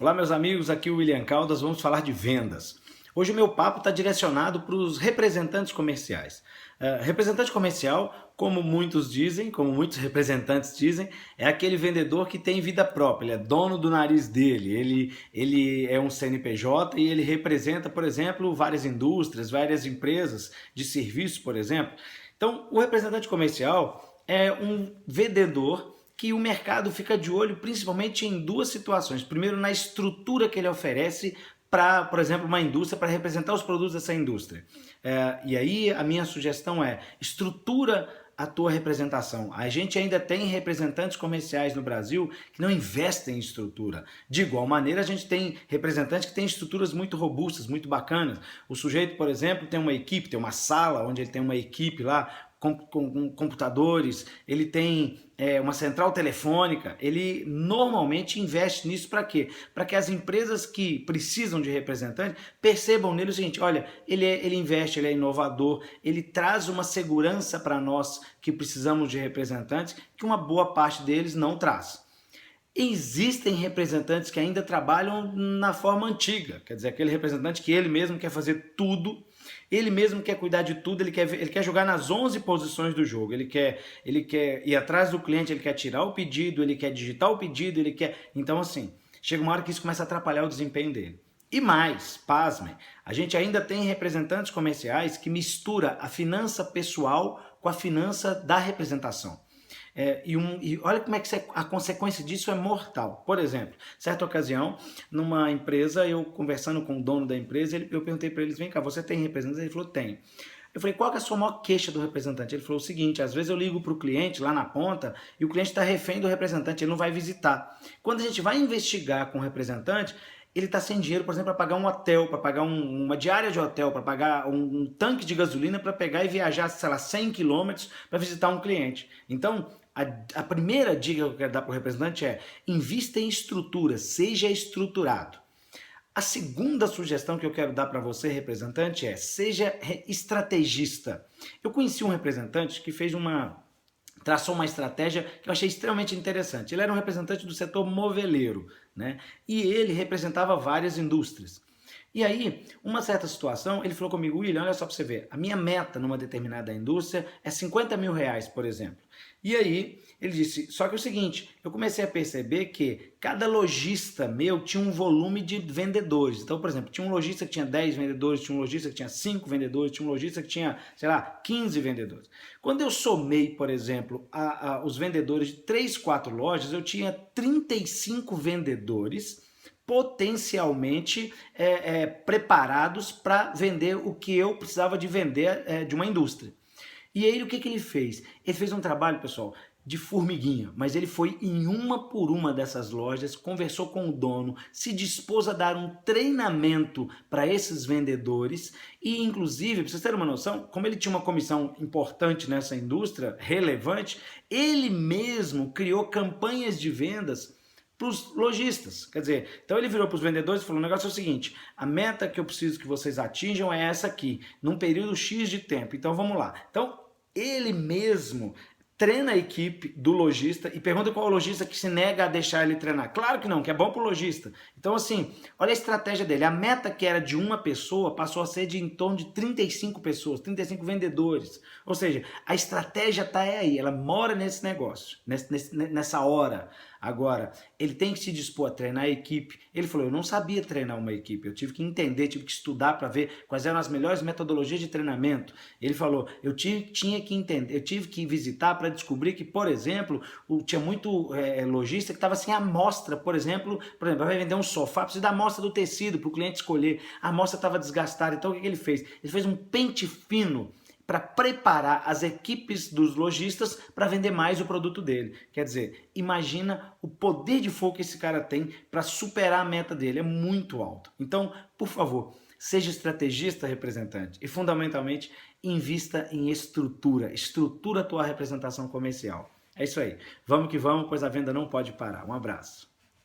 Olá meus amigos, aqui é o William Caldas, vamos falar de vendas. Hoje o meu papo está direcionado para os representantes comerciais. Representante comercial, como muitos dizem, como muitos representantes dizem, é aquele vendedor que tem vida própria, ele é dono do nariz dele, ele é um CNPJ e ele representa, por exemplo, várias indústrias, várias empresas de serviços, por exemplo. Então, o representante comercial é um vendedor que o mercado fica de olho principalmente em duas situações. Primeiro, na estrutura que ele oferece para, por exemplo, uma indústria, para representar os produtos dessa indústria. E aí a minha sugestão é, estrutura a tua representação. A gente ainda tem representantes comerciais no Brasil que não investem em estrutura. De igual maneira, a gente tem representantes que têm estruturas muito robustas, muito bacanas. O sujeito, por exemplo, tem uma equipe, tem uma sala onde ele tem uma equipe lá, com computadores, ele tem uma central telefônica, ele normalmente investe nisso para quê? Para que as empresas que precisam de representantes percebam nele o seguinte, olha, ele investe, ele é inovador, ele traz uma segurança para nós que precisamos de representantes que uma boa parte deles não traz. Existem representantes que ainda trabalham na forma antiga, quer dizer, aquele representante que ele mesmo quer fazer tudo, ele mesmo quer cuidar de tudo, ele quer jogar nas 11 posições do jogo, ele quer ir atrás do cliente, ele quer tirar o pedido, ele quer digitar o pedido, ele quer... Então assim, chega uma hora que isso começa a atrapalhar o desempenho dele. E mais, pasmem, a gente ainda tem representantes comerciais que mistura a finança pessoal com a finança da representação. E olha como é que a consequência disso é mortal. Por exemplo, certa ocasião, numa empresa, eu conversando com o dono da empresa, eu perguntei para eles, vem cá, você tem representante? Ele falou, tem. Eu falei, qual que é a sua maior queixa do representante? Ele falou o seguinte, às vezes eu ligo para o cliente lá na ponta e o cliente está refém do representante, ele não vai visitar. Quando a gente vai investigar com o representante, ele está sem dinheiro, por exemplo, para pagar um hotel, para pagar uma diária de hotel, para pagar um tanque de gasolina, para pegar e viajar, sei lá, 100 quilômetros para visitar um cliente. Então, a primeira dica que eu quero dar para o representante é invista em estrutura, seja estruturado. A segunda sugestão que eu quero dar para você, representante, é seja estrategista. Eu conheci um representante que traçou uma estratégia que eu achei extremamente interessante. Ele era um representante do setor moveleiro, né? E ele representava várias indústrias. E aí, uma certa situação, ele falou comigo, William, olha só para você ver, a minha meta numa determinada indústria é 50 mil reais, por exemplo. E aí, ele disse, só que é o seguinte, eu comecei a perceber que cada lojista meu tinha um volume de vendedores. Então, por exemplo, tinha um lojista que tinha 10 vendedores, tinha um lojista que tinha 5 vendedores, tinha um lojista que tinha, sei lá, 15 vendedores. Quando eu somei, por exemplo, os vendedores de 3, 4 lojas, eu tinha 35 vendedores potencialmente preparados para vender o que eu precisava de vender de uma indústria. E aí o que ele fez? Ele fez um trabalho, pessoal, de formiguinha, mas ele foi em uma por uma dessas lojas, conversou com o dono, se dispôs a dar um treinamento para esses vendedores e, inclusive, para vocês terem uma noção, como ele tinha uma comissão importante nessa indústria, relevante, ele mesmo criou campanhas de vendas para os lojistas, quer dizer, então ele virou para os vendedores e falou, o negócio é o seguinte, a meta que eu preciso que vocês atinjam é essa aqui, num período X de tempo, então vamos lá. Então ele mesmo treina a equipe do lojista e pergunta qual é o lojista que se nega a deixar ele treinar. Claro que não, que é bom para o lojista. Então assim, olha a estratégia dele, a meta que era de uma pessoa passou a ser de em torno de 35 pessoas, 35 vendedores. Ou seja, a estratégia está aí, ela mora nesse negócio, nessa hora. Agora, ele tem que se dispor a treinar a equipe. Ele falou, eu não sabia treinar uma equipe, eu tive que entender, tive que estudar para ver quais eram as melhores metodologias de treinamento. Ele falou, eu tinha que entender, eu tive que visitar para descobrir que, por exemplo, tinha muito lojista que estava sem amostra, por exemplo, vai vender um sofá, precisa da amostra do tecido para o cliente escolher. A amostra estava desgastada, então o que ele fez? Ele fez um pente fino para preparar as equipes dos lojistas para vender mais o produto dele. Quer dizer, imagina o poder de fogo que esse cara tem para superar a meta dele, é muito alto. Então, por favor, seja estrategista, representante, e fundamentalmente invista em estrutura a tua representação comercial. É isso aí, vamos que vamos, pois a venda não pode parar. Um abraço.